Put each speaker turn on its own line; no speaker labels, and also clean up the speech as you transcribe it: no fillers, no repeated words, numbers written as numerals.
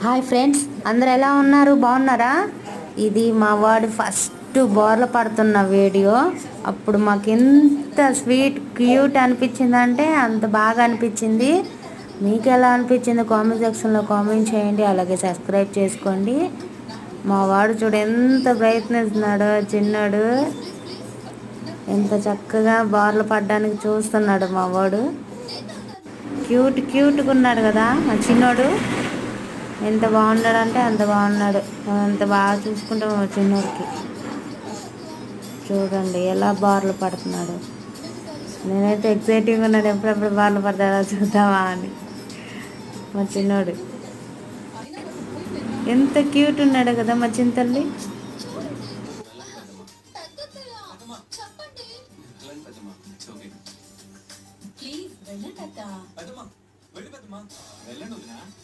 Hi friends, అందరు ఎలా ఉన్నారు? బాగున్నారా? ఇది మా వాడు ఫస్ట్ బోర్ల పడుతున్న వీడియో. అప్పుడు మాకు ఎంత స్వీట్ క్యూట్ అనిపించిందంటే అంత బాగా అనిపించింది. మీకు ఎలా అనిపించింది కామెంట్ సెక్షన్లో కామెంట్ చేయండి. అలాగే సబ్స్క్రైబ్ చేసుకోండి. మా వాడు చూడు ఎంత ప్రయత్నిస్తున్నాడో, చిన్నాడు ఎంత చక్కగా బోర్లు పడడానికి చూస్తున్నాడు మా వాడు. క్యూట్గా ఉన్నాడు కదా మా చిన్నోడు. ఎంత బాగున్నాడంటే అంత బాగున్నాడు. అంత బాగా చూసుకుంటాం మా చిన్నోడికి. చూడండి ఎలా బార్లు పడుతున్నాడు. నేనైతే ఎక్సైటింగ్గా ఉన్నాను, ఎప్పుడెప్పుడు బార్లు పడతాడా చూద్దామా అని. మా చిన్నోడు ఎంత క్యూట్ ఉన్నాడు కదా మా చిన్న తల్లి.